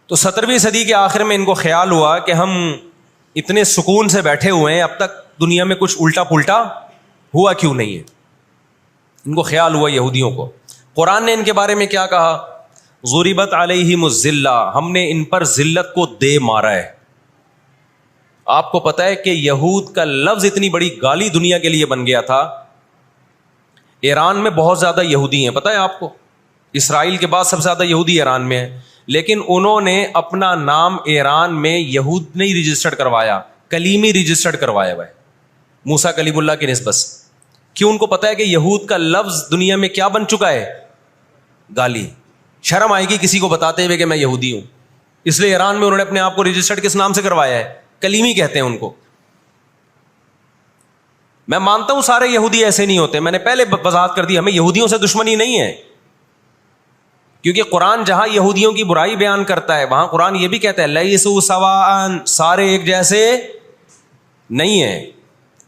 تو 17ویں صدی کے آخر میں ان کو خیال ہوا کہ ہم اتنے سکون سے بیٹھے ہوئے ہیں, اب تک دنیا میں کچھ الٹا پلٹا ہوا کیوں نہیں ہے. ان کو خیال ہوا یہودیوں کو. قرآن نے ان کے بارے میں کیا کہا؟ ضربت علیہم الذلہ, ہم نے ان پر ذلت کو دے مارا ہے. آپ کو پتا ہے کہ یہود کا لفظ اتنی بڑی گالی دنیا کے لیے بن گیا تھا. ایران میں بہت زیادہ یہودی ہیں, پتا ہے آپ کو, اسرائیل کے بعد سب سے زیادہ یہودی ایران میں ہیں, لیکن انہوں نے اپنا نام ایران میں یہود نہیں رجسٹرڈ کروایا, کلیمی رجسٹرڈ کروایا ہوا ہے, موسیٰ کلیم اللہ کی نسبت سے. کیوں؟ ان کو پتا ہے کہ یہود کا لفظ دنیا میں کیا بن چکا ہے؟ گالی. شرم آئے گی کسی کو بتاتے ہوئے کہ میں یہودی ہوں, اس لیے ایران میں انہوں نے اپنے آپ کو رجسٹرڈ کس نام سے کروایا ہے؟ کلیمی کہتے ہیں ان کو. میں مانتا ہوں سارے یہودی ایسے نہیں ہوتے, میں نے پہلے وضاحت کر دی, ہمیں یہودیوں سے دشمنی نہیں ہے, کیونکہ قرآن جہاں یہودیوں کی برائی بیان کرتا ہے وہاں قرآن یہ بھی کہتا ہے لیسوا سواء, سارے ایک جیسے نہیں ہیں.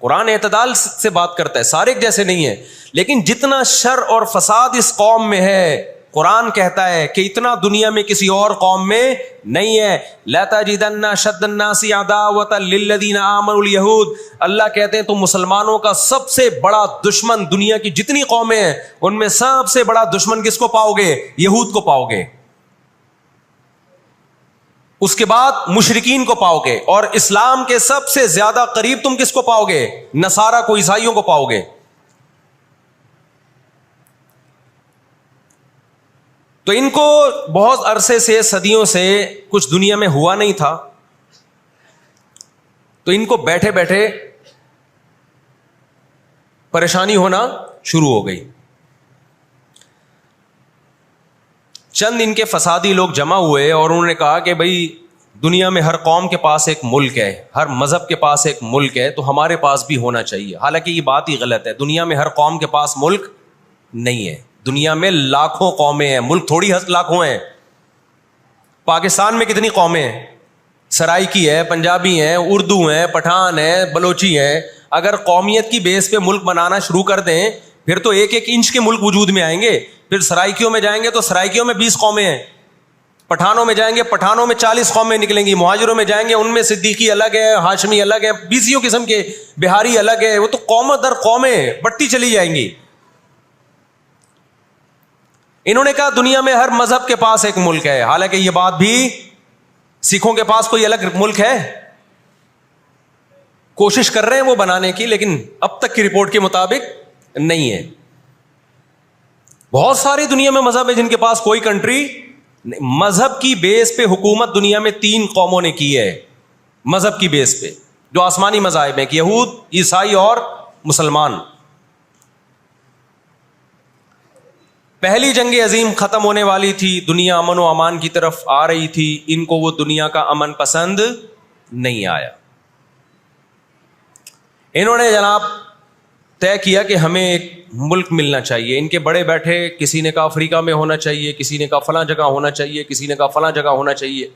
قرآن اعتدال سے بات کرتا ہے, سارے ایک جیسے نہیں ہیں, لیکن جتنا شر اور فساد اس قوم میں ہے قرآن کہتا ہے کہ اتنا دنیا میں کسی اور قوم میں نہیں ہے. لَتَجِدَنَّ أَشَدَّ النَّاسِ عَدَاوَةً لِلَّذِينَ آمَنُوا الْيَهُودَ, اللہ کہتے ہیں تو مسلمانوں کا سب سے بڑا دشمن, دنیا کی جتنی قومیں ہیں ان میں سب سے بڑا دشمن کس کو پاؤ گے؟ یہود کو پاؤ گے. اس کے بعد مشرکین کو پاؤ گے, اور اسلام کے سب سے زیادہ قریب تم کس کو پاؤ گے؟ نصارہ کو, عیسائیوں کو پاؤ گے. تو ان کو بہت عرصے سے, صدیوں سے کچھ دنیا میں ہوا نہیں تھا, تو ان کو بیٹھے بیٹھے پریشانی ہونا شروع ہو گئی. چند ان کے فسادی لوگ جمع ہوئے اور انہوں نے کہا کہ بھئی دنیا میں ہر قوم کے پاس ایک ملک ہے, ہر مذہب کے پاس ایک ملک ہے, تو ہمارے پاس بھی ہونا چاہیے. حالانکہ یہ بات ہی غلط ہے, دنیا میں ہر قوم کے پاس ملک نہیں ہے. دنیا میں لاکھوں قومیں ہیں, ملک تھوڑی لاکھوں ہیں. پاکستان میں کتنی قومیں ہیں؟ سرائکی ہے, پنجابی ہیں, اردو ہیں, پٹھان ہیں, بلوچی ہیں. اگر قومیت کی بیس پہ ملک بنانا شروع کر دیں پھر تو 1-1 انچ کے ملک وجود میں آئیں گے. پھر سرائکیوں میں جائیں گے تو سرائکیوں میں 20 قومیں ہیں, پٹھانوں میں جائیں گے پٹھانوں میں 40 قومیں نکلیں گی, مہاجروں میں جائیں گے ان میں صدیقی الگ ہے, ہاشمی الگ ہے, 20 قسم کے, بہاری الگ ہے. وہ تو قوم در قومیں بٹتی چلی جائیں گی. انہوں نے کہا دنیا میں ہر مذہب کے پاس ایک ملک ہے. حالانکہ یہ بات بھی, سکھوں کے پاس کوئی الگ ملک ہے؟ کوشش کر رہے ہیں وہ بنانے کی, لیکن اب تک کی رپورٹ کے مطابق نہیں ہے. بہت ساری دنیا میں مذہب ہے جن کے پاس کوئی کنٹری, مذہب کی بیس پہ حکومت دنیا میں 3 قوموں نے کی ہے. مذہب کی بیس پہ جو آسمانی مذاہب ہیں, یہود, عیسائی اور مسلمان. پہلی جنگ عظیم ختم ہونے والی تھی, دنیا امن و امان کی طرف آ رہی تھی, ان کو وہ دنیا کا امن پسند نہیں آیا. انہوں نے جناب طے کیا کہ ہمیں ایک ملک ملنا چاہیے. ان کے بڑے بیٹھے, کسی نے کہا افریقہ میں ہونا چاہیے, کسی نے کہا فلاں جگہ ہونا چاہیے, کسی نے کہا فلاں جگہ ہونا چاہیے.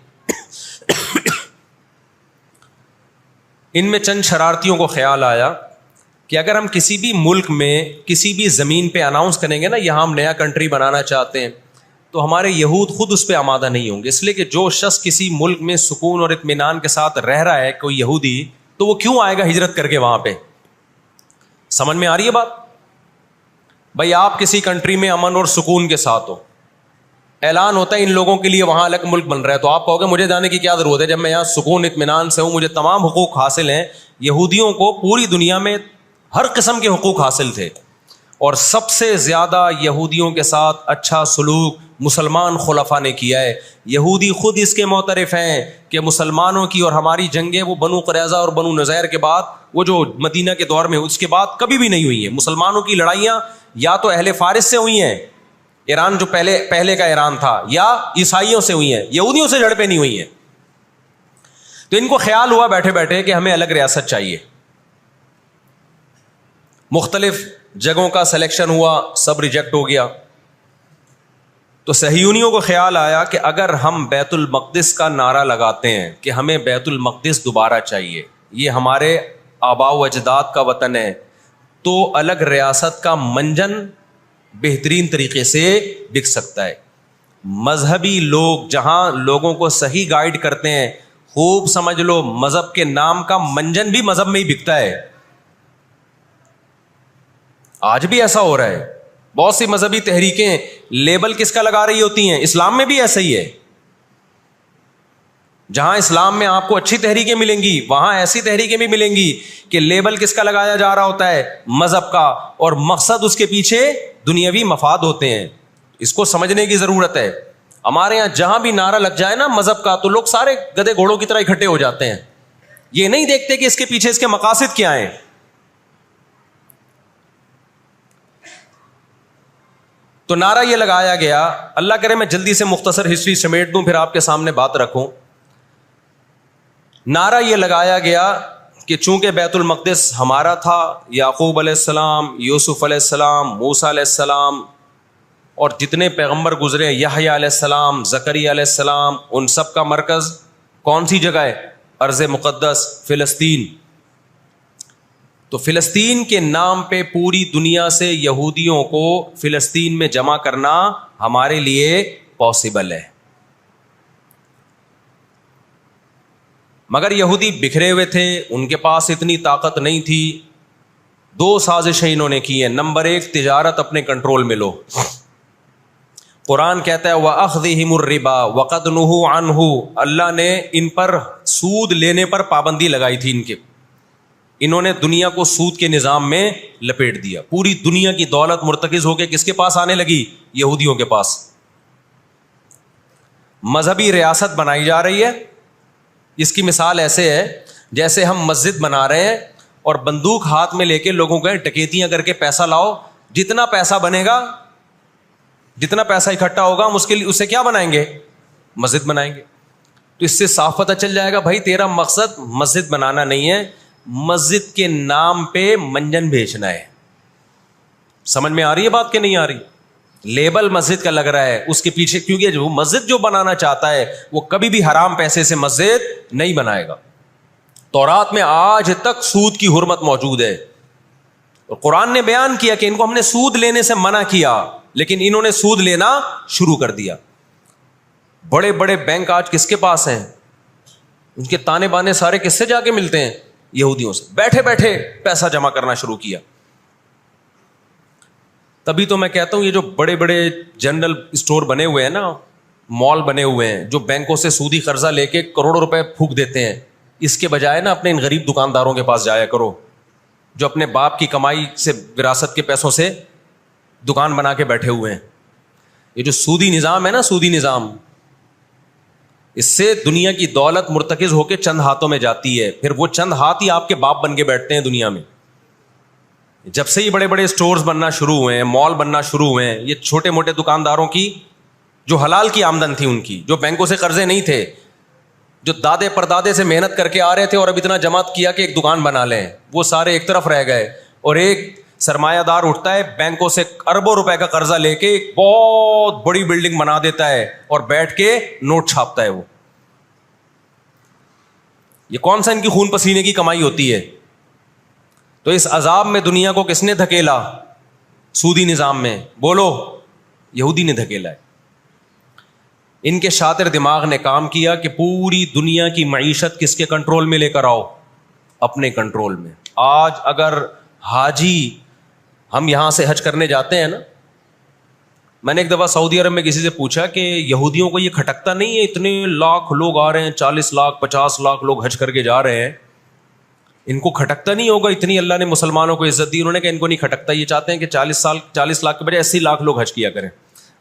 ان میں چند شرارتیوں کو خیال آیا کہ اگر ہم کسی بھی ملک میں کسی بھی زمین پہ اناؤنس کریں گے نا یہاں ہم نیا کنٹری بنانا چاہتے ہیں, تو ہمارے یہود خود اس پہ آمادہ نہیں ہوں گے. اس لیے کہ جو شخص کسی ملک میں سکون اور اطمینان کے ساتھ رہ رہا ہے, کوئی یہودی, تو وہ کیوں آئے گا ہجرت کر کے وہاں پہ؟ سمجھ میں آ رہی ہے بات؟ بھائی آپ کسی کنٹری میں امن اور سکون کے ساتھ ہو, اعلان ہوتا ہے ان لوگوں کے لیے وہاں الگ ملک بن رہا ہے, تو آپ کہو گے مجھے جانے کی کیا ضرورت ہے جب میں یہاں سکون اطمینان سے ہوں, مجھے تمام حقوق حاصل ہیں. یہودیوں کو پوری دنیا میں ہر قسم کے حقوق حاصل تھے, اور سب سے زیادہ یہودیوں کے ساتھ اچھا سلوک مسلمان خلفاء نے کیا ہے. یہودی خود اس کے معترف ہیں کہ مسلمانوں کی اور ہماری جنگیں وہ بنو قریظہ اور بنو نذیر کے بعد, وہ جو مدینہ کے دور میں اس کے بعد کبھی بھی نہیں ہوئی ہیں. مسلمانوں کی لڑائیاں یا تو اہل فارس سے ہوئی ہیں, ایران جو پہلے کا ایران تھا, یا عیسائیوں سے ہوئی ہیں, یہودیوں سے جھڑپیں نہیں ہوئی ہیں. تو ان کو خیال ہوا بیٹھے بیٹھے کہ ہمیں الگ ریاست چاہیے. مختلف جگہوں کا سلیکشن ہوا, سب ریجیکٹ ہو گیا. تو صہیونیوں کو خیال آیا کہ اگر ہم بیت المقدس کا نعرہ لگاتے ہیں کہ ہمیں بیت المقدس دوبارہ چاہیے, یہ ہمارے آباء و اجداد کا وطن ہے, تو الگ ریاست کا منجن بہترین طریقے سے بک سکتا ہے. مذہبی لوگ جہاں لوگوں کو صحیح گائیڈ کرتے ہیں، خوب سمجھ لو مذہب کے نام کا منجن بھی مذہب میں ہی بکتا ہے. آج بھی ایسا ہو رہا ہے. بہت سی مذہبی تحریکیں لیبل کس کا لگا رہی ہوتی ہیں؟ اسلام میں بھی ایسا ہی ہے. جہاں اسلام میں آپ کو اچھی تحریکیں ملیں گی وہاں ایسی تحریکیں بھی ملیں گی کہ لیبل کس کا لگایا جا رہا ہوتا ہے؟ مذہب کا، اور مقصد اس کے پیچھے دنیاوی مفاد ہوتے ہیں. اس کو سمجھنے کی ضرورت ہے. ہمارے یہاں جہاں بھی نعرہ لگ جائے نا مذہب کا تو لوگ سارے گدھے گھوڑوں کی طرح اکٹھے ہو جاتے ہیں. یہ نہیں دیکھتے کہ اس کے پیچھے اس کے مقاصد کیا ہیں. تو نعرہ یہ لگایا گیا، اللہ کرے میں جلدی سے مختصر ہسٹری سمیٹ دوں پھر آپ کے سامنے بات رکھوں. نعرہ یہ لگایا گیا کہ چونکہ بیت المقدس ہمارا تھا، یعقوب علیہ السلام، یوسف علیہ السلام، موسیٰ علیہ السلام اور جتنے پیغمبر گزرے، یحییٰ علیہ السلام، زکریا علیہ السلام، ان سب کا مرکز کون سی جگہ ہے؟ ارض مقدس فلسطین. تو فلسطین کے نام پہ پوری دنیا سے یہودیوں کو فلسطین میں جمع کرنا ہمارے لیے پاسبل ہے. مگر یہودی بکھرے ہوئے تھے، ان کے پاس اتنی طاقت نہیں تھی. 2 سازشیں انہوں نے کی ہیں. نمبر 1، تجارت اپنے کنٹرول میں لو. قرآن کہتا ہے وَأَخْذِهِمُ الرِّبَا وَقَدْ نُهُوا عَنْهُ، اللہ نے ان پر سود لینے پر پابندی لگائی تھی. انہوں نے دنیا کو سود کے نظام میں لپیٹ دیا. پوری دنیا کی دولت مرتکز ہو کے کس کے پاس آنے لگی؟ یہودیوں کے پاس. مذہبی ریاست بنائی جا رہی ہے. اس کی مثال ایسے ہے جیسے ہم مسجد بنا رہے ہیں اور بندوق ہاتھ میں لے کے لوگوں کو ڈکیتیاں کر کے پیسہ لاؤ. جتنا پیسہ بنے گا، جتنا پیسہ اکٹھا ہوگا ہم اسے کیا بنائیں گے؟ مسجد بنائیں گے. تو اس سے صاف پتہ چل جائے گا بھائی تیرا مقصد مسجد بنانا نہیں ہے، مسجد کے نام پہ منجن بیچنا ہے. سمجھ میں آ رہی ہے بات کہ نہیں آ رہی؟ لیبل مسجد کا لگ رہا ہے اس کے پیچھے، کیونکہ جو مسجد جو بنانا چاہتا ہے وہ کبھی بھی حرام پیسے سے مسجد نہیں بنائے گا. تورات میں آج تک سود کی حرمت موجود ہے اور قرآن نے بیان کیا کہ ان کو ہم نے سود لینے سے منع کیا، لیکن انہوں نے سود لینا شروع کر دیا. بڑے بڑے بینک آج کس کے پاس ہیں؟ ان کے تانے بانے سارے کس سے جا کے ملتے ہیں؟ یہودیوں سے. بیٹھے بیٹھے پیسہ جمع کرنا شروع کیا. تبھی تو میں کہتا ہوں یہ جو بڑے بڑے جنرل اسٹور بنے ہوئے ہیں نا، مال بنے ہوئے ہیں، جو بینکوں سے سودی قرضہ لے کے کروڑوں روپے پھونک دیتے ہیں، اس کے بجائے نا اپنے ان غریب دکانداروں کے پاس جایا کرو جو اپنے باپ کی کمائی سے، وراثت کے پیسوں سے دکان بنا کے بیٹھے ہوئے ہیں. یہ جو سودی نظام ہے نا، سودی نظام، اس سے دنیا کی دولت مرتکز ہو کے چند ہاتھوں میں جاتی ہے. پھر وہ چند ہاتھ ہی آپ کے باپ بن کے بیٹھتے ہیں دنیا میں. جب سے یہ بڑے بڑے سٹورز بننا شروع ہوئے ہیں، مال بننا شروع ہوئے ہیں، یہ چھوٹے موٹے دکانداروں کی جو حلال کی آمدن تھی، ان کی جو بینکوں سے قرضے نہیں تھے، جو دادے پردادے سے محنت کر کے آ رہے تھے اور اب اتنا جمع کیا کہ ایک دکان بنا لیں، وہ سارے ایک طرف رہ گئے. اور ایک سرمایہ دار اٹھتا ہے بینکوں سے اربوں روپے کا قرضہ لے کے ایک بہت بڑی بلڈنگ بنا دیتا ہے اور بیٹھ کے نوٹ چھاپتا ہے. وہ یہ کون سا ان کی خون پسینے کی کمائی ہوتی ہے؟ تو اس عذاب میں دنیا کو کس نے دھکیلا؟ سودی نظام میں. بولو، یہودی نے دھکیلا ہے. ان کے شاطر دماغ نے کام کیا کہ پوری دنیا کی معیشت کس کے کنٹرول میں لے کر آؤ؟ اپنے کنٹرول میں. آج اگر حاجی، ہم یہاں سے حج کرنے جاتے ہیں نا، میں نے ایک دفعہ سعودی عرب میں کسی سے پوچھا کہ یہودیوں کو یہ کھٹکتا نہیں ہے، اتنے لاکھ لوگ آ رہے ہیں، 40 لاکھ 50 لاکھ لوگ حج کر کے جا رہے ہیں، ان کو کھٹکتا نہیں ہوگا؟ اتنی اللہ نے مسلمانوں کو عزت دی. انہوں نے کہا ان کو نہیں کھٹکتا، یہ چاہتے ہیں کہ 40 لاکھ کے بجائے 80 لاکھ لوگ حج کیا کریں.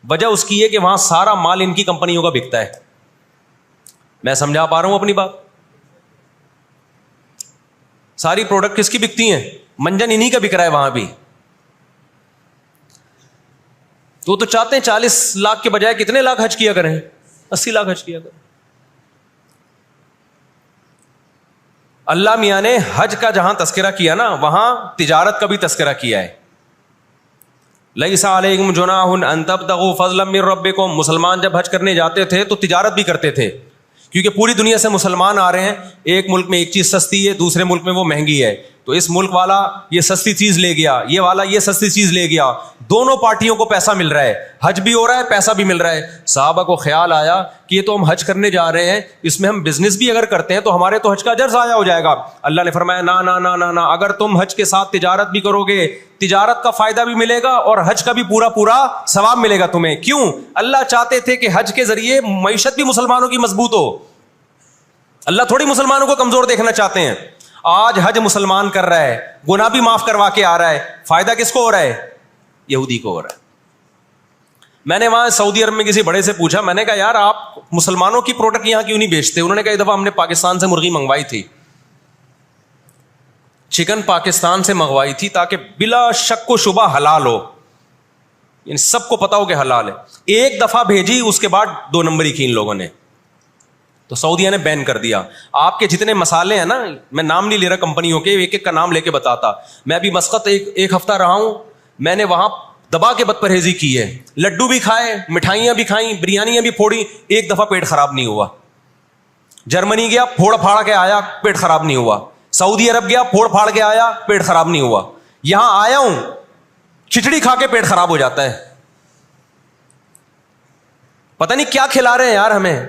وجہ اس کی ہے کہ وہاں سارا مال ان کی کمپنیوں کا بکتا ہے. میں سمجھا پا رہا ہوں اپنی بات؟ ساری پروڈکٹ کس کی بکتی ہیں؟ منجن انہی کا بک رہا ہے وہاں بھی. تو چاہتے ہیں 40 لاکھ کے بجائے کتنے لاکھ حج کیا کریں؟ 80 لاکھ حج کیا کریں. اللہ میاں نے حج کا جہاں تذکرہ کیا نا، وہاں تجارت کا بھی تذکرہ کیا ہے. لیس علیکم جناح ان تبتغوا فضلا من ربکم. مسلمان جب حج کرنے جاتے تھے تو تجارت بھی کرتے تھے، کیونکہ پوری دنیا سے مسلمان آ رہے ہیں. ایک ملک میں ایک چیز سستی ہے، دوسرے ملک میں وہ مہنگی ہے. تو اس ملک والا یہ سستی چیز لے گیا, یہ والا یہ سستی چیز لے گیا, دونوں پارٹیوں کو پیسہ مل رہا ہے, حج بھی ہو رہا ہے, پیسہ بھی مل رہا ہے. صحابہ کو خیال آیا کہ یہ تو ہم حج کرنے جا رہے ہیں, اس میں ہم بزنس بھی اگر کرتے ہیں تو ہمارے تو حج کا اجر ضائع ہو جائے گا. اللہ نے فرمایا نا نا نا نا نا, اگر تم حج کے ساتھ تجارت بھی کرو گے, تجارت کا فائدہ بھی ملے گا اور حج کا بھی پورا پورا ثواب ملے گا تمہیں. کیوں؟ اللہ چاہتے تھے کہ حج کے ذریعے معیشت بھی مسلمانوں کی مضبوط ہو. اللہ تھوڑی مسلمانوں کو کمزور دیکھنا چاہتے ہیں. آج حج مسلمان کر رہا ہے, گناہ بھی معاف کروا کے آ رہا ہے, فائدہ کس کو ہو رہا ہے؟ یہودی کو ہو رہا ہے. میں نے وہاں سعودی عرب میں کسی بڑے سے پوچھا, میں نے کہا یار آپ مسلمانوں کی پروڈکٹ یہاں کیوں نہیں بیچتے؟ انہوں نے کہا ایک دفعہ ہم نے پاکستان سے مرغی منگوائی تھی, چکن پاکستان سے منگوائی تھی تاکہ بلا شک و شبہ حلال ہو, یعنی سب کو پتا ہو کہ حلال ہے. ایک دفعہ بھیجی, اس کے بعد 2 نمبری کی ان لوگوں نے, تو سعودیہ نے بین کر دیا. آپ کے جتنے مسالے ہیں نا, میں نام نہیں لے رہا کمپنیوں کے, ایک ایک کا نام لے کے بتاتا. میں ابھی مسقط ایک ہفتہ رہا ہوں, میں نے وہاں دبا کے بد پرہیزی کی ہے. لڈو بھی کھائے, مٹھائیاں بھی کھائیں, بریانیاں بھی پھوڑی, ایک دفعہ پیٹ خراب نہیں ہوا. جرمنی گیا, پھوڑ پھاڑ کے آیا, پیٹ خراب نہیں ہوا. سعودی عرب گیا, پھوڑ پھاڑ کے آیا, پیٹ خراب نہیں ہوا. یہاں آیا ہوں, کھچڑی کھا کے پیٹ خراب ہو جاتا ہے. پتہ نہیں کیا کھلا رہے ہیں یار ہمیں.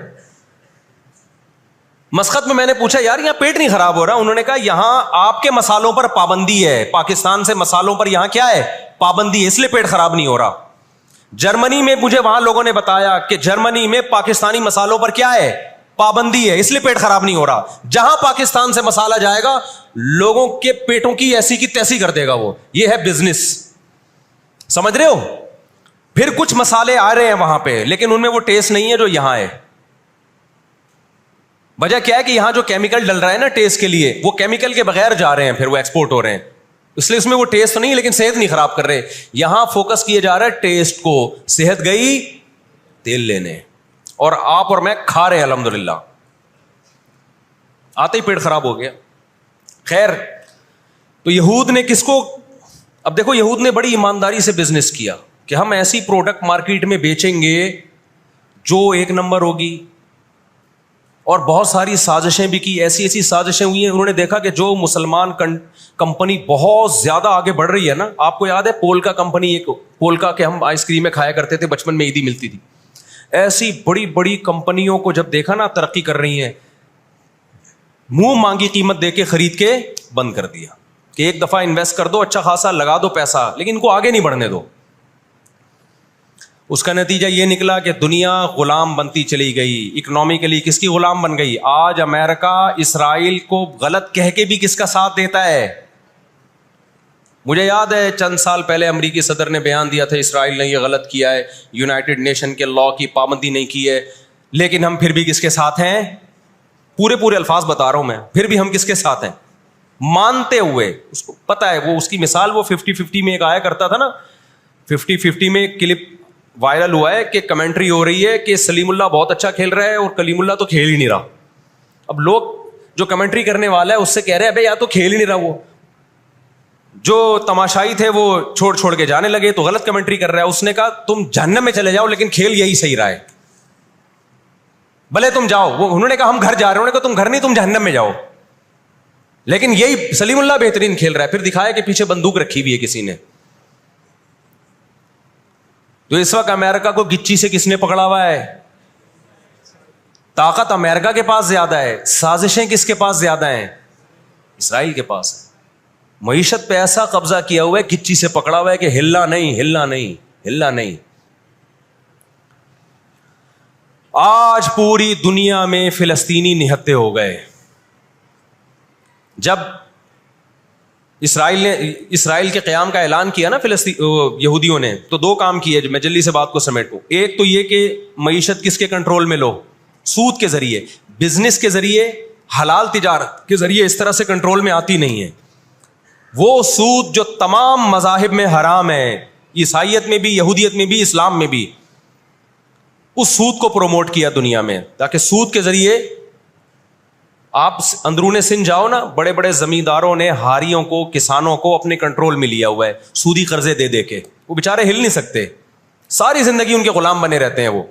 مسقط میں نے پوچھا یار یہاں پیٹ نہیں خراب ہو رہا؟ انہوں نے کہا یہاں آپ کے مسالوں پر پابندی ہے, پاکستان سے مسالوں پر یہاں کیا ہے؟ پابندی ہے, اس لیے پیٹ خراب نہیں ہو رہا. جرمنی میں مجھے وہاں لوگوں نے بتایا کہ جرمنی میں پاکستانی مسالوں پر کیا ہے؟ پابندی ہے, اس لیے پیٹ خراب نہیں ہو رہا. جہاں پاکستان سے مسالہ جائے گا لوگوں کے پیٹوں کی ایسی کی تیسی کر دے گا وہ. یہ ہے بزنس, سمجھ رہے ہو؟ پھر کچھ مسالے آ رہے ہیں وہاں پہ, لیکن ان میں وہ ٹیسٹ نہیں ہے جو یہاں ہے. وجہ کیا ہے کہ یہاں جو کیمیکل ڈل رہا ہے نا ٹیسٹ کے لیے, وہ کیمیکل کے بغیر جا رہے ہیں, پھر وہ ایکسپورٹ ہو رہے ہیں, اس لیے اس میں وہ ٹیسٹ تو نہیں, لیکن صحت نہیں خراب کر رہے. یہاں فوکس کیا جا رہا ہے ٹیسٹ کو, صحت گئی تیل لینے, اور آپ اور میں کھا رہے ہیں الحمدللہ, آتے ہی پیٹ خراب ہو گیا. خیر, تو یہود نے کس کو, اب دیکھو یہود نے بڑی ایمانداری سے بزنس کیا کہ ہم ایسی پروڈکٹ مارکیٹ میں بیچیں گے جو 1 نمبر ہوگی, اور بہت ساری سازشیں بھی کی, ایسی ایسی سازشیں ہوئی ہیں. انہوں نے دیکھا کہ جو مسلمان کمپنی بہت زیادہ آگے بڑھ رہی ہے نا, آپ کو یاد ہے پولکا کمپنی, ایک پولکا کے ہم آئس کریم میں کھایا کرتے تھے بچپن میں, عیدی ملتی تھی. ایسی بڑی بڑی کمپنیوں کو جب دیکھا نا ترقی کر رہی ہیں, منہ مانگی قیمت دے کے خرید کے بند کر دیا کہ ایک دفعہ انویسٹ کر دو, اچھا خاصا لگا دو پیسہ, لیکن ان کو آگے نہیں بڑھنے دو. اس کا نتیجہ یہ نکلا کہ دنیا غلام بنتی چلی گئی. اکنامکلی کس کی غلام بن گئی؟ آج امریکہ اسرائیل کو غلط کہہ کے بھی کس کا ساتھ دیتا ہے؟ مجھے یاد ہے چند سال پہلے امریکی صدر نے بیان دیا تھا اسرائیل نے یہ غلط کیا ہے, یونائٹڈ نیشن کے لا کی پابندی نہیں کی ہے, لیکن ہم پھر بھی کس کے ساتھ ہیں؟ پورے الفاظ بتا رہا ہوں میں, پھر بھی ہم کس کے ساتھ ہیں؟ مانتے ہوئے. اس کو پتا ہے, وہ اس کی مثال وہ 50-50 میں ایک آیا کرتا تھا نا, 50-50 میں ایک کلپ وائرل ہوا ہے کہ کمنٹری ہو رہی ہے کہ سلیم اللہ بہت اچھا کھیل رہا ہے اور کلیم اللہ تو کھیل ہی نہیں رہا. اب لوگ جو کمنٹری کرنے والا ہے اس سے کہہ رہے ہیں ابے یا تو کھیل ہی نہیں رہا, وہ جو تماشائی تھے وہ چھوڑ کے جانے لگے تو غلط کمنٹری کر رہا ہے. اس نے کہا تم جہنم میں چلے جاؤ لیکن کھیل یہی صحیح رہا ہے, بھلے تم جاؤ. وہ انہوں نے کہا ہم گھر جا رہے ہیں, انہوں نے کہا تم گھر نہیں, تم جہنم میں جاؤ, لیکن یہی سلیم اللہ بہترین کھیل رہا ہے. پھر دکھایا کہ پیچھے بندوق رکھی ہوئی ہے کسی نے. تو اس وقت امریکہ کو گچی سے کس نے پکڑا ہوا ہے؟ طاقت امریکہ کے پاس زیادہ ہے, سازشیں کس کے پاس زیادہ ہیں؟ اسرائیل کے پاس ہے. معیشت پہ ایسا قبضہ کیا ہوا ہے, گچی سے پکڑا ہوا ہے کہ ہلنا نہیں. آج پوری دنیا میں فلسطینی نہتے ہو گئے. جب اسرائیل کے قیام کا اعلان کیا نا یہودیوں نے, تو 2 کام کیے, میں جلدی سے بات کو سمیٹوں. ایک تو یہ کہ معیشت کس کے کنٹرول میں لو؟ سود کے ذریعے, بزنس کے ذریعے, حلال تجارت کے ذریعے اس طرح سے کنٹرول میں آتی نہیں ہے. وہ سود جو تمام مذاہب میں حرام ہے, عیسائیت میں بھی, یہودیت میں بھی, اسلام میں بھی, اس سود کو پروموٹ کیا دنیا میں, تاکہ سود کے ذریعے آپ اندرون سندھ جاؤ نا, بڑے بڑے زمینداروں نے ہاریوں کو, کسانوں کو اپنے کنٹرول میں لیا ہوا ہے سودی قرضے دے دے کے. وہ بےچارے ہل نہیں سکتے, ساری زندگی ان کے غلام بنے رہتے ہیں وہ.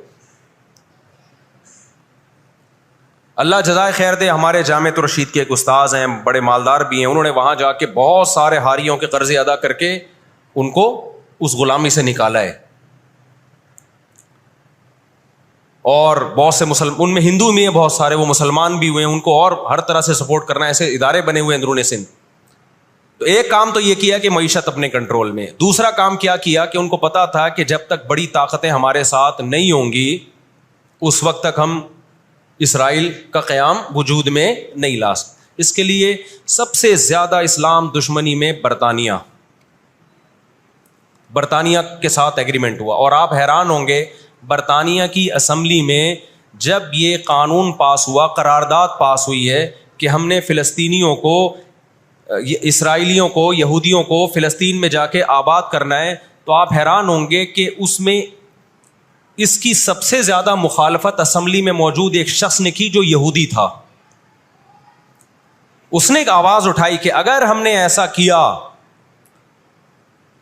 اللہ جزائے خیر دے، ہمارے جامعۃ الرشید کے ایک استاذ ہیں، بڑے مالدار بھی ہیں، انہوں نے وہاں جا کے بہت سارے حاریوں کے قرضے ادا کر کے ان کو اس غلامی سے نکالا ہے. اور بہت سے ان میں ہندو بھی ہیں بہت سارے، وہ مسلمان بھی ہوئے ہیں، ان کو اور ہر طرح سے سپورٹ کرنا، ایسے ادارے بنے ہوئے ہیں اندرون سندھ. تو ایک کام تو یہ کیا کہ معیشت اپنے کنٹرول میں. دوسرا کام کیا کہ ان کو پتا تھا کہ جب تک بڑی طاقتیں ہمارے ساتھ نہیں ہوں گی اس وقت تک ہم اسرائیل کا قیام وجود میں نہیں لا سکتے. اس کے لیے سب سے زیادہ اسلام دشمنی میں برطانیہ کے ساتھ ایگریمنٹ ہوا. اور آپ حیران ہوں گے، برطانیہ کی اسمبلی میں جب یہ قانون پاس ہوا، قرارداد پاس ہوئی ہے کہ ہم نے فلسطینیوں کو، اسرائیلیوں کو، یہودیوں کو فلسطین میں جا کے آباد کرنا ہے، تو آپ حیران ہوں گے کہ اس میں اس کی سب سے زیادہ مخالفت اسمبلی میں موجود ایک شخص نے کی جو یہودی تھا. اس نے ایک آواز اٹھائی کہ اگر ہم نے ایسا کیا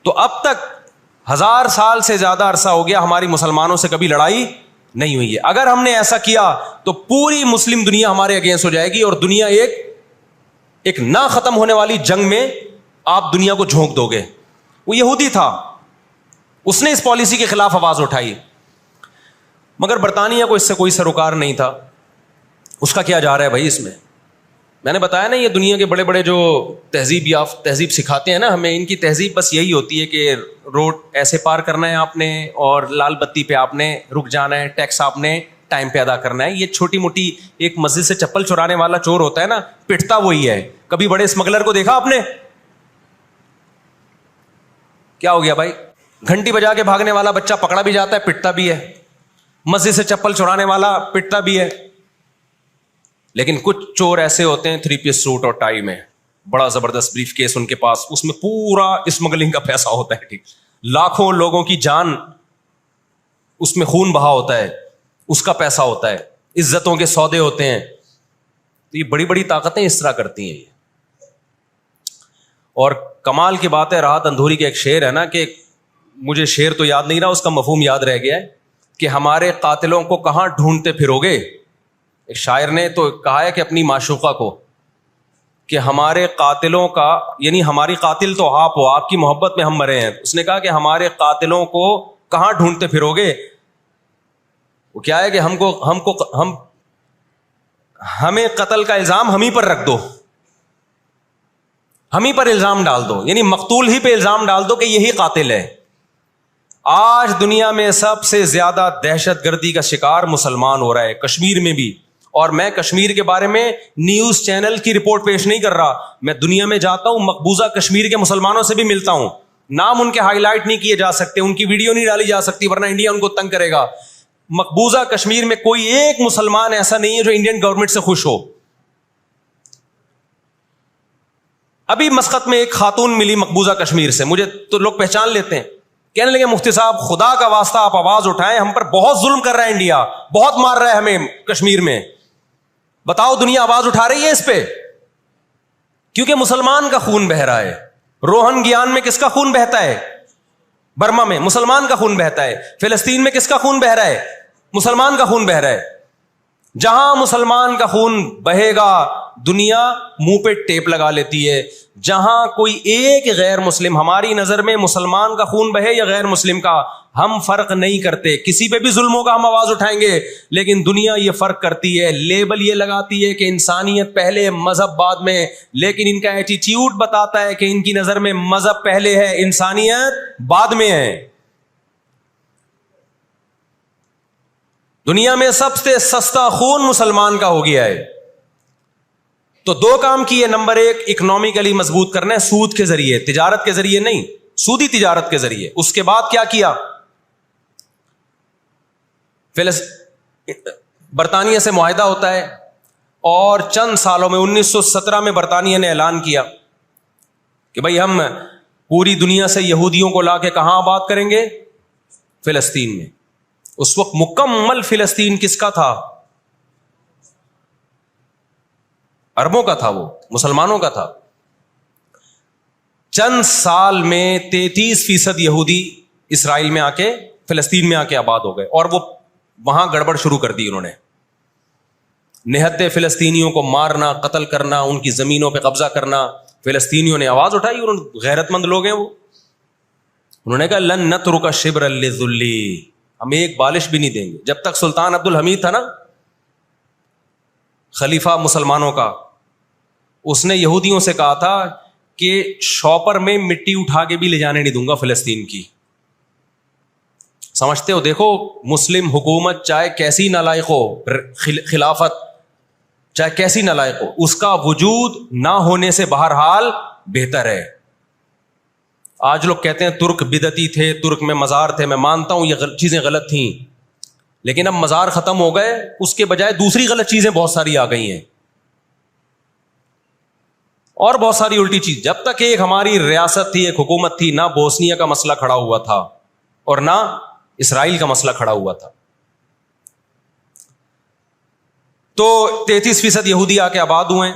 تو اب تک 1000 سال سے زیادہ عرصہ ہو گیا ہماری مسلمانوں سے کبھی لڑائی نہیں ہوئی ہے. اگر ہم نے ایسا کیا تو پوری مسلم دنیا ہمارے اگینسٹ ہو جائے گی اور دنیا ایک نہ ختم ہونے والی جنگ میں آپ دنیا کو جھونک دو گے. وہ یہودی تھا، اس نے اس پالیسی کے خلاف آواز اٹھائی. مگر برطانیہ کو اس سے کوئی سروکار نہیں تھا. اس کا کیا جا رہا ہے بھائی اس میں نے بتایا نا، یہ دنیا کے بڑے بڑے جو تہذیب سکھاتے ہیں نا ہمیں، ان کی تہذیب بس یہی ہوتی ہے کہ روڈ ایسے پار کرنا ہے آپ نے، اور لال بتی پہ آپ نے رک جانا ہے، ٹیکس آپ نے ٹائم پہ ادا کرنا ہے. یہ چھوٹی موٹی، ایک مسجد سے چپل چرانے والا چور ہوتا ہے نا، پٹتا وہی ہے. کبھی بڑے اسمگلر کو دیکھا آپ نے؟ کیا ہو گیا بھائی؟ گھنٹی بجا کے بھاگنے والا بچہ پکڑا بھی جاتا ہے، پٹتا بھی ہے. مسجد سے چپل چرانے والا پٹتا بھی ہے. لیکن کچھ چور ایسے ہوتے ہیں 3 پیس سوٹ اور ٹائی میں، بڑا زبردست بریف کیس ان کے پاس، اس میں پورا اسمگلنگ کا پیسہ ہوتا ہے. ٹھیک، لاکھوں لوگوں کی جان اس میں خون بہا ہوتا ہے، اس کا پیسہ ہوتا ہے، عزتوں کے سودے ہوتے ہیں. تو یہ بڑی بڑی طاقتیں اس طرح کرتی ہیں. اور کمال کی بات ہے، راحت اندھوری کے ایک شعر ہے نا، کہ مجھے شعر تو یاد نہیں رہا، اس کا مفہوم یاد رہ گیا ہے کہ ہمارے قاتلوں کو کہاں ڈھونڈتے پھرو گے. ایک شاعر نے تو کہا ہے کہ اپنی معشوقہ کو، کہ ہمارے قاتلوں کا، یعنی ہماری قاتل تو آپ ہو، آپ کی محبت میں ہم مرے ہیں. اس نے کہا کہ ہمارے قاتلوں کو کہاں ڈھونڈتے پھرو گے. وہ کیا ہے کہ ہمیں قتل کا الزام ہم ہی پر رکھ دو، ہم ہی پر الزام ڈال دو، یعنی مقتول ہی پہ الزام ڈال دو کہ یہی قاتل ہے. آج دنیا میں سب سے زیادہ دہشت گردی کا شکار مسلمان ہو رہا ہے، کشمیر میں بھی. اور میں کشمیر کے بارے میں نیوز چینل کی رپورٹ پیش نہیں کر رہا، میں دنیا میں جاتا ہوں، مقبوضہ کشمیر کے مسلمانوں سے بھی ملتا ہوں. نام ان کے ہائی لائٹ نہیں کیے جا سکتے، ان کی ویڈیو نہیں ڈالی جا سکتی ورنہ انڈیا ان کو تنگ کرے گا. مقبوضہ کشمیر میں کوئی ایک مسلمان ایسا نہیں ہے جو انڈین گورنمنٹ سے خوش ہو. ابھی مسقط میں ایک خاتون ملی مقبوضہ کشمیر سے، مجھے تو لوگ پہچان لیتے ہیں، کہنے لگے مفتی صاحب خدا کا واسطہ آپ آواز اٹھائیں، ہم پر بہت ظلم کر رہا ہے انڈیا، بہت مار رہا ہے ہمیں کشمیر میں، بتاؤ دنیا آواز اٹھا رہی ہے اس پہ؟ کیونکہ مسلمان کا خون بہ رہا ہے. روہن گیان میں کس کا خون بہتا ہے؟ برما میں مسلمان کا خون بہتا ہے. فلسطین میں کس کا خون بہ رہا ہے؟ مسلمان کا خون بہ رہا ہے. جہاں مسلمان کا خون بہے گا دنیا منہ پہ ٹیپ لگا لیتی ہے. جہاں کوئی ایک غیر مسلم، ہماری نظر میں مسلمان کا خون بہے یا غیر مسلم کا، ہم فرق نہیں کرتے، کسی پہ بھی ظلم ہوگا ہم آواز اٹھائیں گے. لیکن دنیا یہ فرق کرتی ہے، لیبل یہ لگاتی ہے کہ انسانیت پہلے مذہب بعد میں، لیکن ان کا ایٹیٹیوڈ بتاتا ہے کہ ان کی نظر میں مذہب پہلے ہے، انسانیت بعد میں ہے. دنیا میں سب سے سستا خون مسلمان کا ہو گیا ہے. تو 2 کام کیے. نمبر 1 اکنامکلی مضبوط کرنا ہے، سود کے ذریعے، تجارت کے ذریعے نہیں، سودی تجارت کے ذریعے. اس کے بعد کیا برطانیہ سے معاہدہ ہوتا ہے اور چند سالوں میں 1917 میں برطانیہ نے اعلان کیا کہ بھائی ہم پوری دنیا سے یہودیوں کو لا کے کہاں آباد کریں گے؟ فلسطین میں. اس وقت مکمل فلسطین کس کا تھا؟ عربوں کا تھا، وہ مسلمانوں کا تھا. چند سال میں 33% یہودی اسرائیل میں آ کے، فلسطین میں آ کے آباد ہو گئے، اور وہ وہاں گڑبڑ شروع کر دی انہوں نے. نہتے فلسطینیوں کو مارنا، قتل کرنا، ان کی زمینوں پہ قبضہ کرنا. فلسطینیوں نے آواز اٹھائی اور غیرت مند لوگ ہیں وہ، انہوں نے کہا لن نترک شبرا للذل، ہم ایک بالش بھی نہیں دیں گے. جب تک سلطان عبد الحمید تھا نا خلیفہ مسلمانوں کا، اس نے یہودیوں سے کہا تھا کہ شاپر میں مٹی اٹھا کے بھی لے جانے نہیں دوں گا فلسطین کی. سمجھتے ہو؟ دیکھو مسلم حکومت چاہے کیسی نالائق ہو، خلافت چاہے کیسی نالائق ہو، اس کا وجود نہ ہونے سے بہرحال بہتر ہے. آج لوگ کہتے ہیں ترک بدعتی تھے، ترک میں مزار تھے. میں مانتا ہوں یہ چیزیں غلط تھیں، لیکن اب مزار ختم ہو گئے، اس کے بجائے دوسری غلط چیزیں بہت ساری آ گئی ہیں، اور بہت ساری الٹی چیز. جب تک ایک ہماری ریاست تھی، ایک حکومت تھی، نہ بوسنیا کا مسئلہ کھڑا ہوا تھا اور نہ اسرائیل کا مسئلہ کھڑا ہوا تھا. تو 33% یہودی آ کے آباد ہوئے.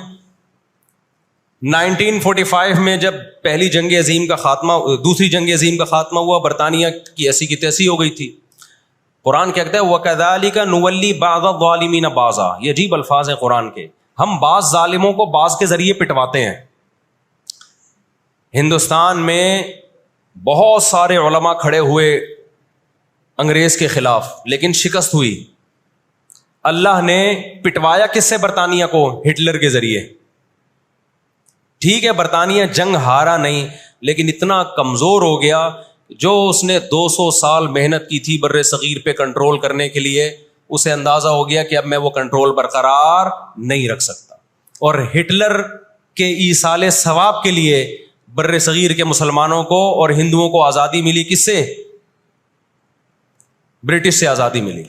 1945 میں جب پہلی جنگ عظیم کا خاتمہ، دوسری جنگ عظیم کا خاتمہ ہوا، برطانیہ کی ایسی کی تیسی ہو گئی تھی. قرآن کیا کہتا ہے وَكَذَلِكَ نُوَلِّي بَعْضَ الظَّالِمِينَ بَعْضًا، یہ عجیب الفاظ ہیں قرآن کے. ہم بعض ظالموں کو بعض کے ذریعے پٹواتے ہیں. ہندوستان میں بہت سارے علماء کھڑے ہوئے انگریز کے خلاف، لیکن شکست ہوئی. اللہ نے پٹوایا کس سے؟ برطانیہ کو، ہٹلر کے ذریعے. ٹھیک ہے برطانیہ جنگ ہارا نہیں، لیکن اتنا کمزور ہو گیا، جو اس نے 200 سال محنت کی تھی بر صغیر پہ کنٹرول کرنے کے لیے، اسے اندازہ ہو گیا کہ اب میں وہ کنٹرول برقرار نہیں رکھ سکتا. اور ہٹلر کے ایصال ثواب کے لیے بر صغیر کے مسلمانوں کو اور ہندوؤں کو آزادی ملی. کس سے؟ برٹش سے آزادی ملی.